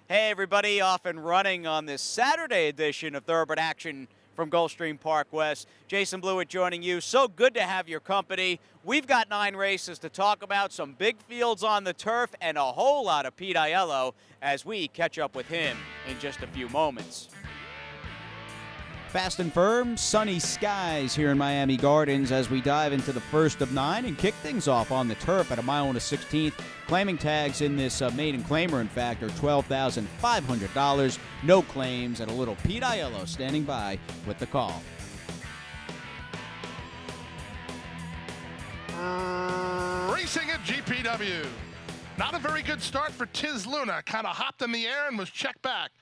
Hey everybody, off and running on this Saturday edition of Thoroughbred Action from Gulfstream Park West. Jason Blewett joining you. So good to have your company. We've got 9 races to talk about, some big fields on the turf, and a whole lot of Pete Aiello as we catch up with him in just a few moments. Fast and firm, sunny skies here in Miami Gardens as we dive into the first of 9 and kick things off on the turf at a mile and a 16th. Claiming tags in this maiden claimer, in fact, are $12,500. No claims, and a little Pete Aiello standing by with the call. Racing at GPW. Not a very good start for Tiz Luna. Kind of hopped in the air and was checked back.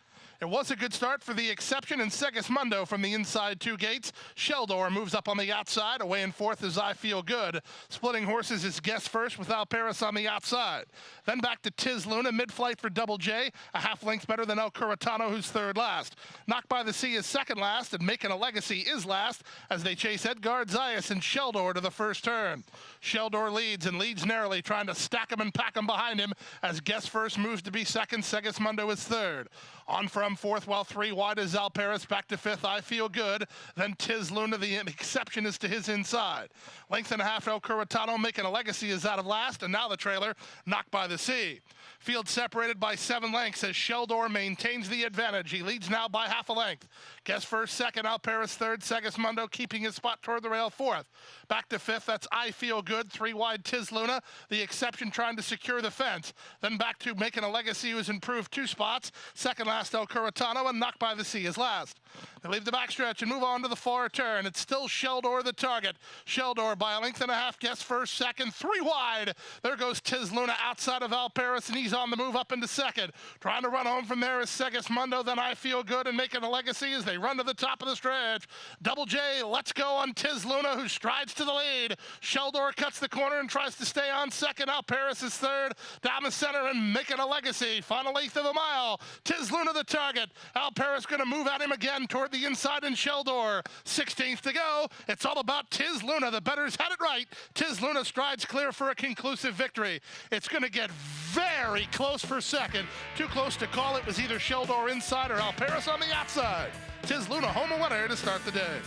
It was a good start for the exception in Segismundo from the inside 2 gates. Sheldor moves up on the outside. Away in fourth is I Feel Good. Splitting horses is Guess First with Alperis on the outside. Then back to Tiz Luna, mid-flight for Double J. A half length better than El Curatano, who's third last. Knocked by the Sea is second last, and Making a Legacy is last as they chase Edgard Zayas and Sheldor to the first turn. Sheldor leads and leads narrowly, trying to stack him and pack him behind him as Guess First moves to be second. Segismundo is third. On from fourth, while 3 wide is Alperis. Back to fifth, I Feel Good. Then Tiz Luna, the exception is to his inside. Length and a half, El Curatano, Making a Legacy is out of last, and now the trailer, Knocked by the Sea. Field separated by 7 lengths as Sheldor maintains the advantage. He leads now by half a length. Guess First, second, Alperis third, Segismundo keeping his spot toward the rail fourth. Back to fifth, that's I Feel Good. 3 wide, Tiz Luna, the exception trying to secure the fence. Then back to Making a Legacy, who's improved 2 spots. Second last, El Curatano, and Knocked by the Sea is last. They leave the backstretch and move on to the far turn. It's still Sheldor the target. Sheldor by a length and a half, Guess First, second, 3 wide. There goes Tiz Luna outside of Alperis, and he's on the move up into second. Trying to run home from there is Segismundo, then I Feel Good, and Making a Legacy as they run to the top of the stretch. Double J, Let's Go on Tiz Luna, who strides to the lead. Sheldor cuts the corner and tries to stay on second. Alperis is third. Down the center and Making a Legacy. Final eighth of a mile. Tiz Luna the target. Alperis going to move at him again toward the inside in Sheldor. 16th to go. It's all about Tiz Luna. The bettors had it right. Tiz Luna strides clear for a conclusive victory. It's going to get very close for second. Too close to call. It was either Sheldor inside or Alperis on the outside. Tiz Luna home a winner to start the day.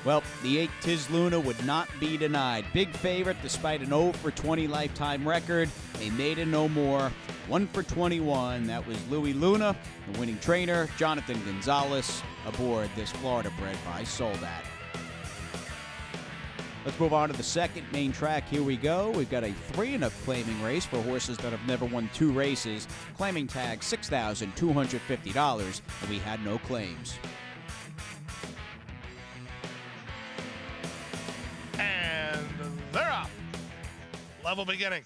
Well, the 8 Tiz Luna would not be denied. Big favorite despite an 0 for 20 lifetime record. A maiden no more. 1 for 21. That was Louis Luna, the winning trainer. Jonathan Gonzalez aboard this Florida bred by Soldat. Let's move on to the second main track. Here we go. We've got a 3 and a claiming race for horses that have never won 2 races. Claiming tag $6,250, and we had no claims. And they're off. Level beginning.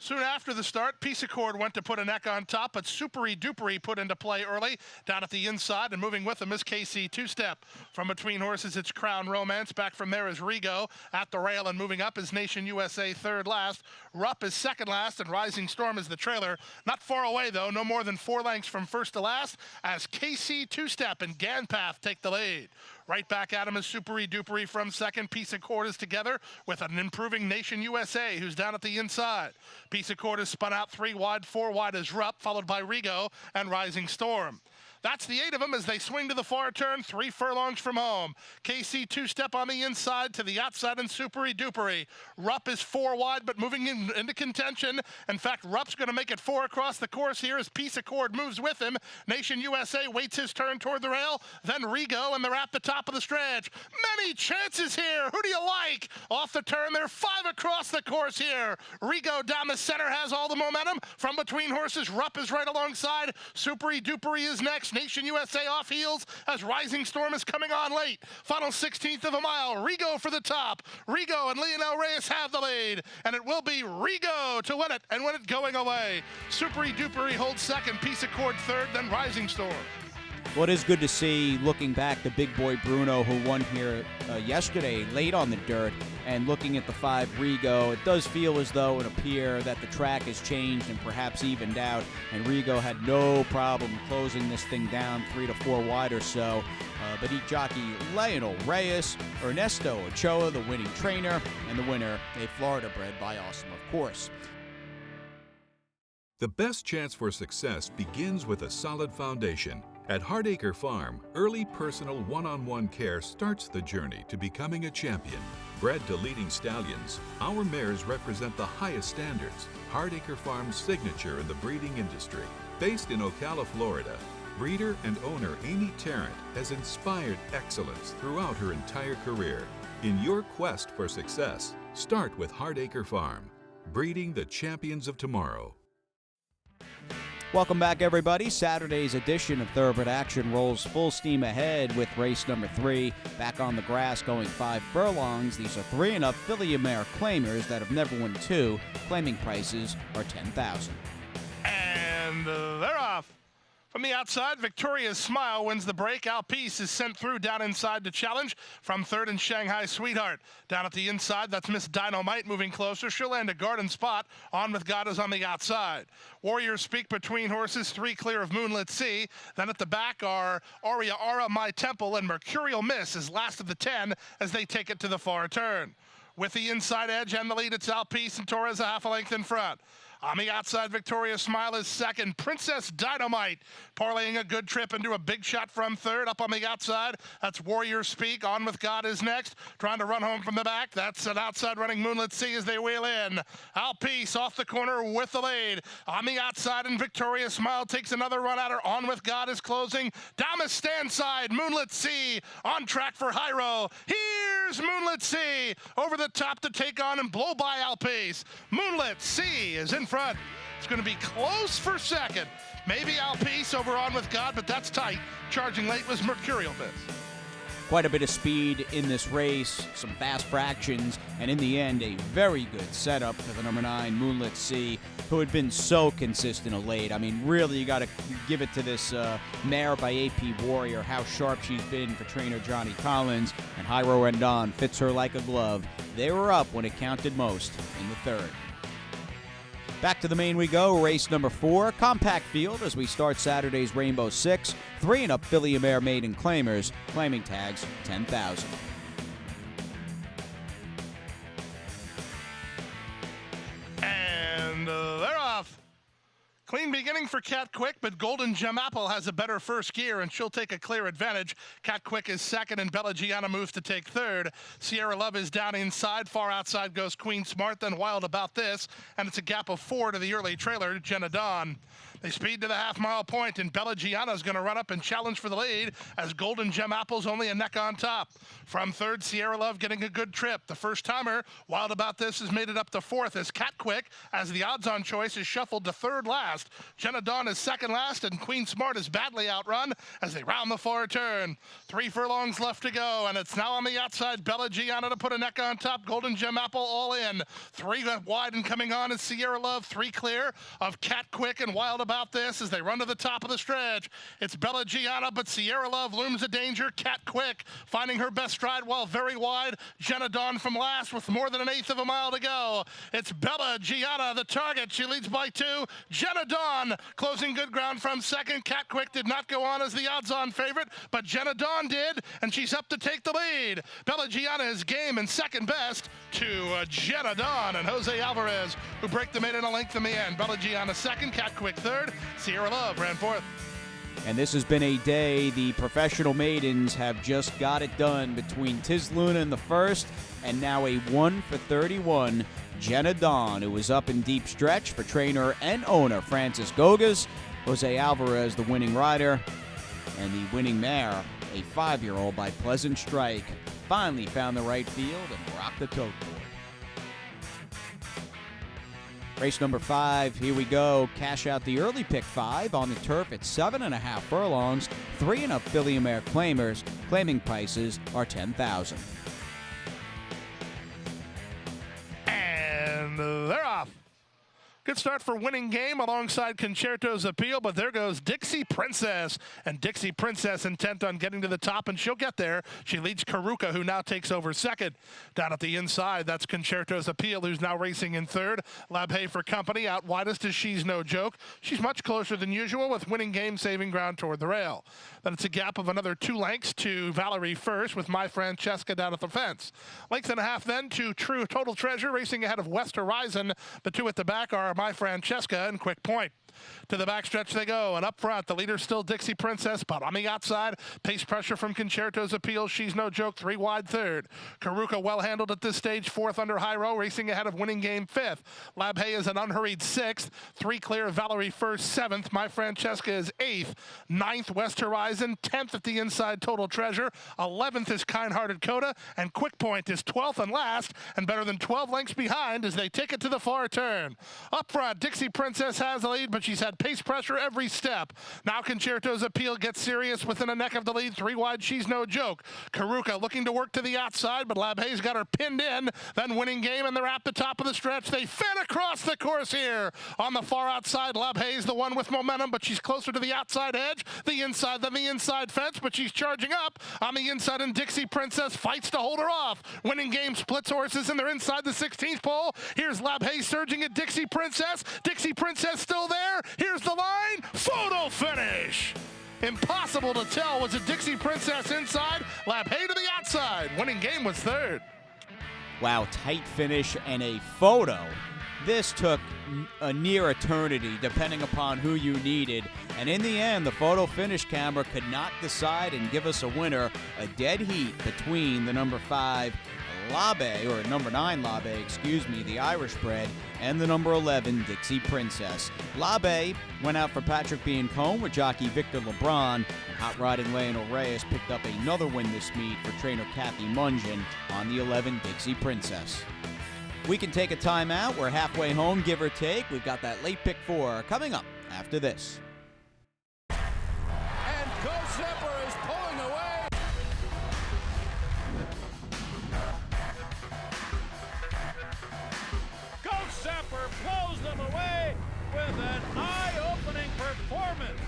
Soon after the start, Peace Accord went to put a neck on top, but Supery Dupery put into play early, down at the inside, and moving with them is KC Two-Step. From between horses, it's Crown Romance. Back from there is Rigo. At the rail and moving up is Nation USA third last. Rupp is second last, and Rising Storm is the trailer. Not far away, though, no more than 4 lengths from first to last, as KC Two-Step and Ganpath take the lead. Right back at him is Supery Dupery from second. Peace Accord is together with an improving Nation USA, who's down at the inside. Peace Accord is spun out 3 wide, 4 wide is Rupp, followed by Rigo and Rising Storm. That's the 8 of them as they swing to the far turn, 3 furlongs from home. KC Two-Step on the inside to the outside and Supery Dupery. Rupp is 4 wide but moving into contention. In fact, Rupp's going to make it 4 across the course here as Peace Accord moves with him. Nation USA waits his turn toward the rail, then Rigo, and they're at the top of the stretch. Many chances here. Who do you like? Off the turn, they're 5 across the course here. Rigo down the center has all the momentum. From between horses, Rupp is right alongside. Supery Dupery is next. Nation USA off heels as Rising Storm is coming on late. Final 16th of a mile. Rigo for the top. Rigo and Lionel Reyes have the lead, and it will be Rigo to win it and win it going away. Supery Dupery holds second. Peace Accord third, then Rising Storm. Well, it is good to see, looking back, the big boy Bruno, who won here yesterday late on the dirt, and looking at the 5 Rigo, it does feel as though it appears that the track has changed and perhaps evened out, and Rigo had no problem closing this thing down 3 to 4 wide or so. But he jockey Lionel Reyes, Ernesto Ochoa, the winning trainer, and the winner, a Florida bred by Awesome, of course. The best chance for success begins with a solid foundation. At Hardacre Farm, early personal one-on-one care starts the journey to becoming a champion. Bred to leading stallions, our mares represent the highest standards. Hardacre Farm's signature in the breeding industry. Based in Ocala, Florida, breeder and owner Amy Tarrant has inspired excellence throughout her entire career. In your quest for success, start with Hardacre Farm, breeding the champions of tomorrow. Welcome back, everybody. Saturday's edition of Thoroughbred Action rolls full steam ahead with race number 3. Back on the grass, going 5 furlongs. These are 3 and up filly mare claimers that have never won 2. Claiming prices are $10,000. And they're off. From the outside, Victoria's Smile wins the break. Alpice is sent through down inside to challenge. From third and Shanghai Sweetheart. Down at the inside, that's Miss Dynamite moving closer. She'll land a garden spot. On with God is on the outside. Warriors Speak between horses, 3 clear of Moonlit Sea. Then at the back are Aria Aura, My Temple, and Mercurial Miss is last of the 10 as they take it to the far turn. With the inside edge and the lead, it's Alpice and Torres a half a length in front. On the outside, Victoria's Smile is second. Princess Dynamite parlaying a good trip into a big shot from third. Up on the outside, that's Warrior Speak. On with God is next. Trying to run home from the back. That's an outside running Moonlit Sea as they wheel in. Alpice off the corner with the lead. On the outside, and Victoria's Smile takes another run at her. On with God is closing. Damas stand side. Moonlit Sea on track for Hyro. Here's Moonlit Sea over the top to take on and blow by Alpice. Moonlit Sea is in front. It's going to be close for second. Maybe Alpice over On with God, but that's tight. Charging late was Mercurial Miss. Quite a bit of speed in this race, some fast fractions, and in the end, a very good setup for the number 9, Moonlit Sea, who had been so consistent of late. I mean, really, you got to give it to this mare by AP Warrior, how sharp she's been for trainer Johnny Collins, and Hyro Rendon fits her like a glove. They were up when it counted most in the third. Back to the main we go, race number 4, compact field as we start Saturday's Rainbow 6. 3 and up filly mare maiden claimers, claiming tags $10,000. And they're off. Clean beginning for Cat Quick, but Golden Gem Apple has a better first gear, and she'll take a clear advantage. Cat Quick is second, and Bella Gianna moves to take third. Sierra Love is down inside. Far outside goes Queen Smart, then Wild About This, and it's a gap of 4 to the early trailer, Jenna Dawn. They speed to the half-mile point, and Bella Gianna is going to run up and challenge for the lead as Golden Gem Apple's only a neck on top. From third, Sierra Love getting a good trip. The first-timer, Wild About This, has made it up to fourth as Cat Quick, as the odds-on choice, is shuffled to third last. Jenna Dawn is second last, and Queen Smart is badly outrun as they round the far turn. 3 furlongs left to go, and it's now on the outside. Bella Gianna to put a neck on top. Golden Gem Apple all in. 3 wide and coming on is Sierra Love. 3 clear of Cat Quick and Wild About This as they run to the top of the stretch. It's Bella Gianna, but Sierra Love looms a danger. Cat Quick finding her best stride while very wide. Jenna Dawn from last with more than 1/8 of a mile to go. It's Bella Gianna, the target. She leads by 2. Jenna Dawn closing good ground from second. Cat Quick did not go on as the odds-on favorite, but Jenna Dawn did, and she's up to take the lead. Bella Gianna is game and second best to Jenna Dawn and Jose Alvarez, who break the maiden a length in the end. Bella Gianna second, Cat Quick third, Sierra Love ran fourth. And this has been a day the professional maidens have just got it done between Tiz Luna in the first and now a 1 for 31 Jenna Dawn, who was up in deep stretch for trainer and owner Francis Gogas. Jose Alvarez, the winning rider, and the winning mare, a 5-year-old by Pleasant Strike, finally found the right field and rocked the tote board. Race number 5, here we go. Cash out the early pick 5 on the turf at 7.5 furlongs. 3 and up filly mare claimers. Claiming prices are $10,000. And they're off. Good start for Winning Game alongside Concerto's Appeal, but there goes Dixie Princess. And Dixie Princess intent on getting to the top, and she'll get there. She leads Karuka, who now takes over second. Down at the inside, that's Concerto's Appeal, who's now racing in third. Labhay for Company out widest as She's No Joke. She's much closer than usual, with Winning Game saving ground toward the rail. Then it's a gap of another 2 lengths to Valerie first, with My Francesca down at the fence. Length and a half then to True Total Treasure, racing ahead of West Horizon. The 2 at the back are My Francesca and Quick Point. To the backstretch they go, and up front, the leader's still Dixie Princess, but on the outside, pace pressure from Concerto's Appeal. She's no joke, 3 wide third. Karuka well handled at this stage, 4th under Hyro, racing ahead of Winning Game 5th. Labhay is an unhurried 6th. 3 clear, Valerie first, 7th. My Francesca is 8th. 9th, West Horizon. 10th at the inside, Total Treasure. 11th is Kind-Hearted Coda, and Quick Point is 12th and last, and better than 12 lengths behind as they take it to the far turn. Up front, Dixie Princess has the lead, but she's had pace pressure every step. Now Concerto's Appeal gets serious within a neck of the lead. 3 wide, She's No Joke. Karuka looking to work to the outside, but Labhay's got her pinned in. Then Winning Game, and they're at the top of the stretch. They fin across the course here. On the far outside, Labhay's the one with momentum, but she's closer to the outside edge. The inside than the inside fence, but she's charging up. On the inside, and Dixie Princess fights to hold her off. Winning Game splits horses, and they're inside the 16th pole. Here's Labhay surging at Dixie Princess. Dixie Princess still there. Here's the line. Photo finish. Impossible to tell. Was it Dixie Princess inside? Labhay to the outside. Winning Game was 3rd. Wow, tight finish and a photo. This took a near eternity, depending upon who you needed. And in the end, the photo finish camera could not decide and give us a winner. A dead heat between the number 5 Labhay, or number 9 Labhay, excuse me, the Irish bred, and the number 11 Dixie Princess. Labhay went out for Patrick Biancone with jockey Victor LeBron, and hot rodding Lionel Reyes picked up another win this meet for trainer Kathy Mungin on the 11 Dixie Princess. We can take a timeout. We're halfway home, give or take. We've got that late pick 4 coming up after this. And Go Zipper is pulling away. Go Zipper blows them away with an eye-opening performance.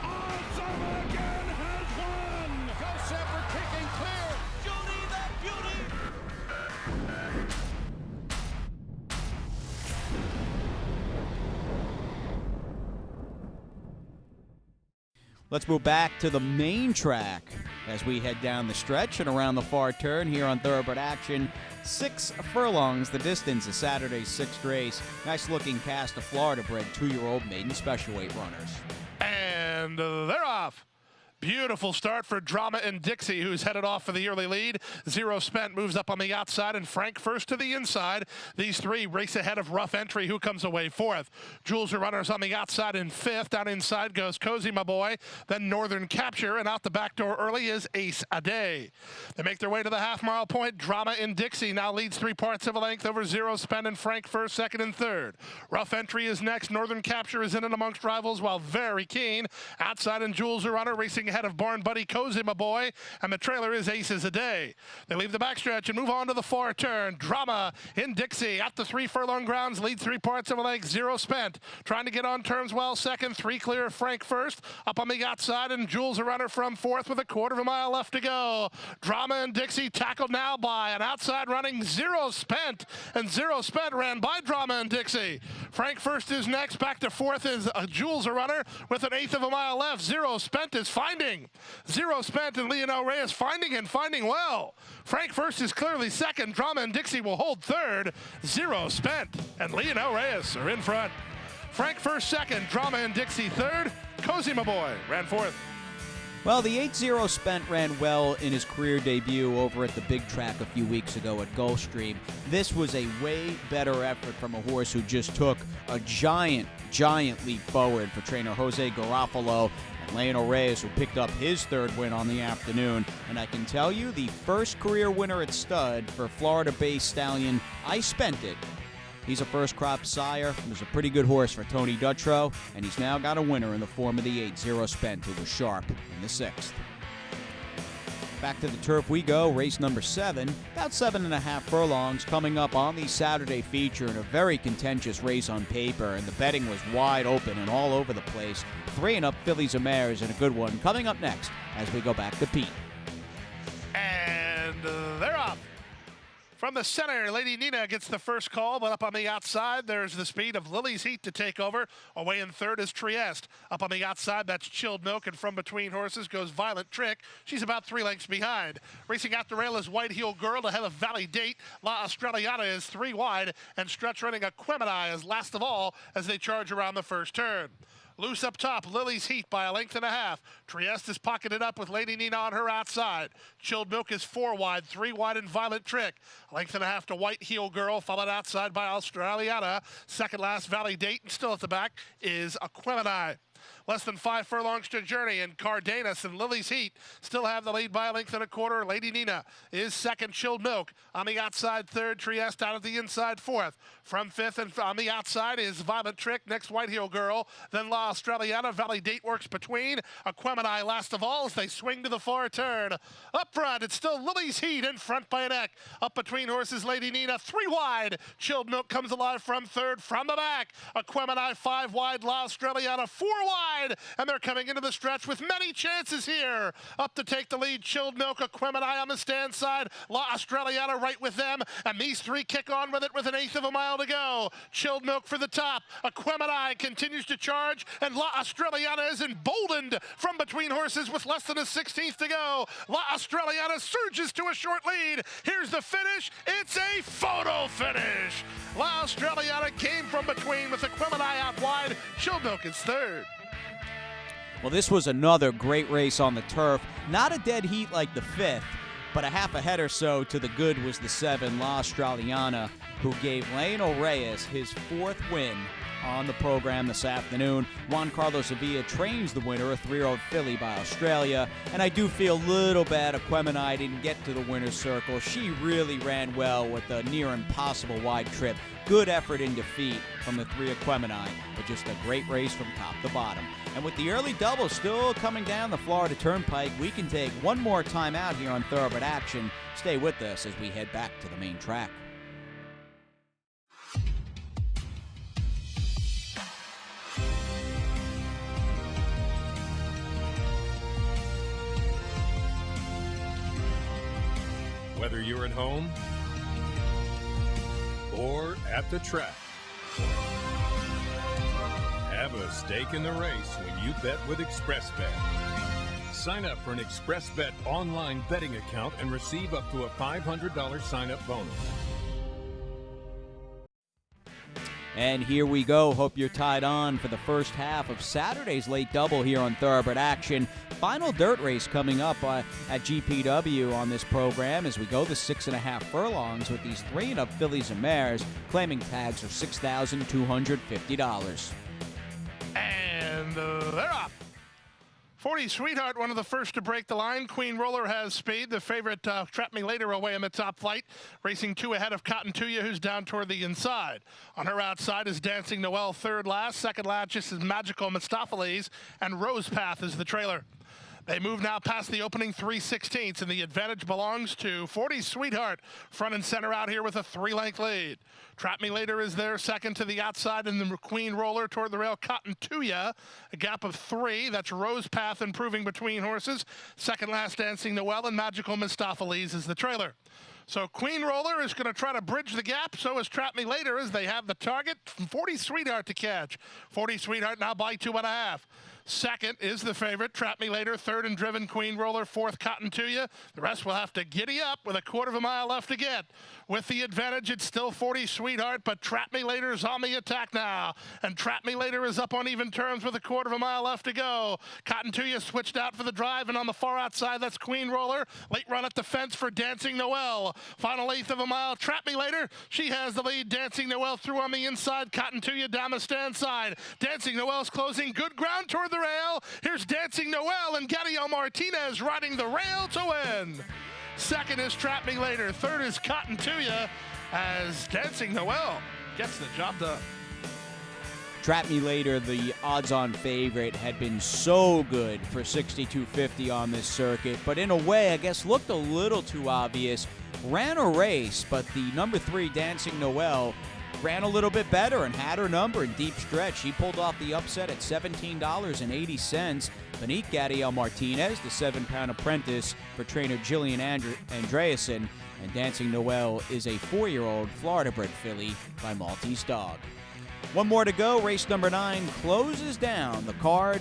Awesome again has won. Go Zipper kicking clear. Judy the Beauty. Let's move back to the main track as we head down the stretch and around the far turn here on Thoroughbred Action. 6 furlongs, the distance of Saturday's 6th race. Nice-looking cast of Florida-bred 2-year-old maiden special weight runners. And they're off. Beautiful start for Drama and Dixie, who's headed off for the early lead. Zero Spent moves up on the outside, and Frank first to the inside. These 3 race ahead of Rough Entry, who comes away 4th. Jules are runners on the outside in 5th. Down inside goes Cozy, my boy. Then Northern Capture, and out the back door early is Ace a Day. They make their way to the half-mile point. Drama and Dixie now leads 3 parts of a length over Zero Spent and Frank first, 2nd, and 3rd. Rough Entry is next. Northern Capture is in and amongst rivals, while Very Keen outside, and Jules are runner racing ahead of Barn Buddy Cozy, my boy, and the trailer is Aces a Day. They leave the backstretch and move on to the far turn. Drama in Dixie at the 3 furlong grounds, lead 3 parts of a length. Zero Spent trying to get on terms well, 2nd. 3 clear of Frank first. Up on the outside, and Jules a runner from 4th with a 1/4 mile left to go. Drama and Dixie tackled now by an outside running Zero Spent, and Zero Spent ran by Drama and Dixie. Frank first is next. Back to 4th is Jules a runner with an 1/8 of a mile left. Zero Spent is finding. Zero Spent and Lionel Reyes finding well. Frank first is clearly 2nd. Drama and Dixie will hold 3rd. Zero Spent and Lionel Reyes are in front. Frank first, 2nd. Drama and Dixie 3rd. Cozy, my boy, ran 4th. Well, the 8-0 Spent ran well in his career debut over at the big track a few weeks ago at Gulfstream. This was a way better effort from a horse who just took a giant leap forward for trainer Jose Garofalo and Lionel Reyes, who picked up his 3rd win on the afternoon. And I can tell you, the first career winner at stud for Florida-based stallion, I Spent It. He's a first-crop sire. He was a pretty good horse for Tony Dutrow, and he's now got a winner in the form of the 8-0 Spent, who was sharp in the 6th. Back to the turf we go, race number 7. About 7.5 furlongs coming up on the Saturday feature in a very contentious race on paper, and the betting was wide open and all over the place. 3 and up fillies and mares, and a good one coming up next as we go back to Pete. And they're off. From the center, Lady Nina gets the first call, but up on the outside, there's the speed of Lily's Heat to take over. Away in third is Trieste. Up on the outside, that's Chilled Milk, and from between horses goes Violent Trick. She's about 3 lengths behind. Racing out the rail is White Heel Girl ahead of Valley Date. La Australiana is 3 wide, and stretch running Aquemini is last of all as they charge around the first turn. Loose up top, Lily's Heat by a length and a half. Trieste is pocketed up with Lady Nina on her outside. Chilled Milk is 4 wide, 3 wide in Violent Trick. A length and a half to White Heel Girl, followed outside by Australiana. Second last, Valley Date, and still at the back is Aquemini. Less than 5 furlongs to Journey, and Cardenas and Lily's Heat still have the lead by a length and a quarter. Lady Nina is second, Chilled Milk. On the outside, third, Trieste out of the inside, fourth. From fifth and on the outside is Violent Trick, next White Heel Girl, then La Australiana. Valley Date works between. Aquemini last of all as they swing to the far turn. Up front, it's still Lily's Heat in front by a neck. Up between horses, Lady Nina, 3 wide. Chilled Milk comes alive from third. From the back, Aquemini 5 wide, La Australiana 4 wide, and they're coming into the stretch with many chances here. Up to take the lead, Chilled Milk, Aquemini on the stand side, La Australiana right with them, and these 3 kick on with it with 1/8 of a mile to go. Chilled Milk for the top, Aquemini continues to charge, and La Australiana is emboldened from between horses with less than a 16th to go. La Australiana surges to a short lead. Here's the finish. It's a photo finish. La Australiana came from between with Aquemini out wide. Chilled Milk is third. Well, this was another great race on the turf. Not a dead heat like the 5th, but a half a head or so to the good was the 7, La Australiana, who gave Lionel Reyes his 4th win on the program this afternoon. Juan Carlos Sevilla trains the winner, a 3-year-old filly by Australia, and I do feel a little bad Aquemini didn't get to the winner's circle. She really ran well with a near impossible wide trip. Good effort in defeat from the 3 Aquemini, but just a great race from top to bottom. And with the early double still coming down the Florida Turnpike, we can take one more time out here on Thoroughbred Action. Stay with us as we head back to the main track. Whether you're at home or at the track, have a stake in the race when you bet with ExpressBet. Sign up for an ExpressBet online betting account and receive up to a $500 sign-up bonus. And here we go. Hope you're tied on for the first half of Saturday's late double here on Thoroughbred Action. Final dirt race coming up at GPW on this program as we go the 6.5 furlongs with these 3-and-up fillies and mares. Claiming tags are $6,250. And they're up. 40 Sweetheart, one of the first to break the line. Queen Roller has speed. The favorite, Trap Me Later, away in the top flight. Racing 2 ahead of Cotton Tuya, who's down toward the inside. On her outside is Dancing Noel, third last. Second last just is Magical Mustapheles, and Rose Path is the trailer. They move now past the opening 3/16, and the advantage belongs to 40 Sweetheart, front and center out here with a 3-length lead. Trap Me Later is there, second to the outside, and the Queen Roller toward the rail. Cotton Tuya, a gap of 3. That's Rose Path improving between horses. Second last, Dancing Noel, and Magical Mustapheles is the trailer. So Queen Roller is going to try to bridge the gap. So is Trap Me Later as they have the target from 40 Sweetheart to catch. 40 Sweetheart now by 2.5. Second is the favorite, Trap Me Later. Third and driven, Queen Roller. Fourth, Cotton Tuya. The rest will have to giddy up with a 1/4 mile left to get. With the advantage, it's still 40 Sweetheart, but Trap Me Later is on the attack now. And Trap Me Later is up on even terms with a 1/4 mile left to go. Cotton Tuya switched out for the drive, and on the far outside, that's Queen Roller. Late run at the fence for Dancing Noel. Final 1/8 of a mile, Trap Me Later. She has the lead. Dancing Noel through on the inside. Cotton Tuya down the stand side. Dancing Noel's closing. Good ground toward the rail. Here's Dancing Noel, and Gadiel Martinez riding the rail to win. Second is Trap Me Later. Third is Cotton Tuya as Dancing Noel gets the job done. Trap Me Later, the odds-on favorite, had been so good for 62.50 on this circuit, but in a way, I guess, looked a little too obvious. Ran a race, but the number 3, Dancing Noel, ran a little bit better and had her number in deep stretch. She pulled off the upset at $17.80. Beneath Gadiel Martinez, the 7-pound apprentice for trainer Jillian Andreasen. And Dancing Noel is a 4-year-old Florida-bred filly by Maltese Dog. One more to go. Race number 9 closes down the card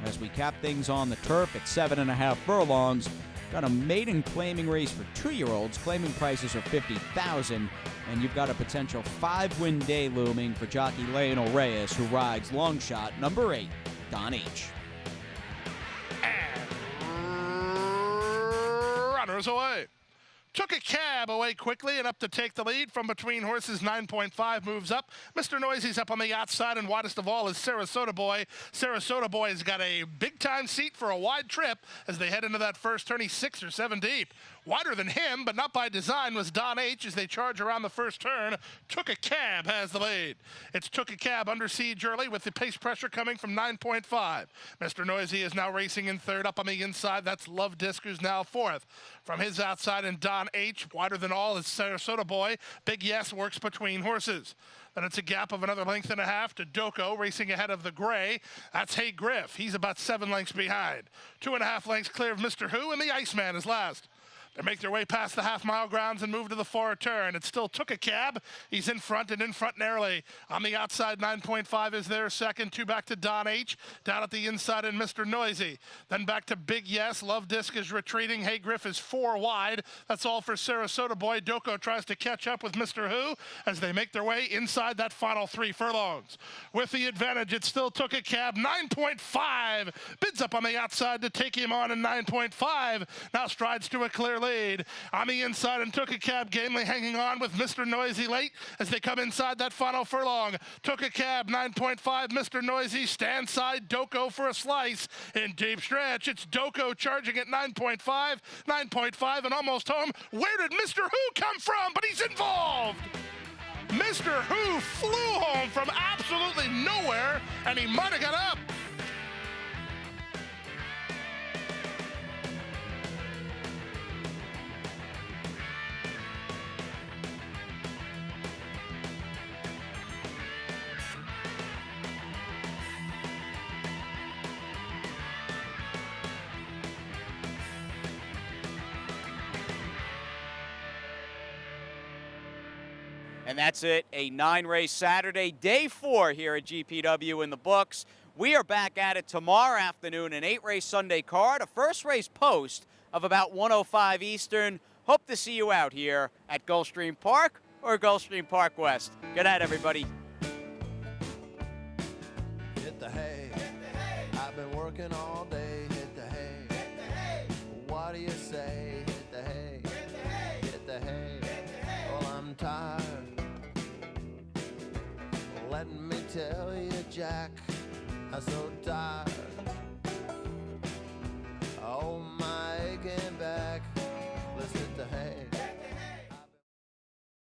as we cap things on the turf at 7.5 furlongs. Got a maiden claiming race for 2-year-olds. Claiming prices are $50,000, and you've got a potential 5-win day looming for jockey Lionel Reyes, who rides long shot number 8, Don H. And runners away. Took a cab away quickly and up to take the lead from between horses. 9.5 moves up. Mr. Noisy's up on the outside, and widest of all is Sarasota Boy. Sarasota Boy's got a big-time seat for a wide trip as they head into that first turn. He's 6 or 7 deep. Wider than him, but not by design, was Don H. as they charge around the first turn. Took a Cab has the lead. It's Took a Cab under siege early with the pace pressure coming from 9.5. Mr. Noisy is now racing in third. Up on the inside, that's Love Disc, who's now fourth. From his outside, and Don H. Wider than all is Sarasota Boy. Big Yes works between horses. Then it's a gap of another length and a half to Doko, racing ahead of the gray. That's Hey Griff. He's about 7 lengths behind. 2.5 lengths clear of Mr. Who, and the Iceman is last. They make their way past the half-mile grounds and move to the far turn. It still Took a Cab. He's in front narrowly. On the outside, 9.5 is there second. 2 back to Don H. Down at the inside and Mr. Noisy. Then back to Big Yes. Love Disc is retreating. Hey Griff is 4 wide. That's all for Sarasota Boy. Doko tries to catch up with Mr. Who as they make their way inside that final 3 furlongs. With the advantage, it still Took a Cab. 9.5 bids up on the outside to take him on, and 9.5 now strides to a clear lead. On the inside, and Took a Cab gamely hanging on with Mr. Noisy late as they come inside that final furlong. Took a Cab, 9.5. Mr. Noisy stand side Doko for a slice. In deep stretch, it's Doko charging at 9.5. 9.5 and almost home. Where did Mr. Who come from? But he's involved. Mr. Who flew home from absolutely nowhere, and he might have got up. And that's it, a 9-race Saturday, day 4 here at GPW in the books. We are back at it tomorrow afternoon, an 8-race Sunday card, a first race post of about 1:05 Eastern. Hope to see you out here at Gulfstream Park or Gulfstream Park West. Good night, everybody. Hit the hay. I've been working all day. Hit the hay. What do you say? Hit the hay. Hit the hay. Well, I'm tired. Let me tell you, Jack, I'm so tired.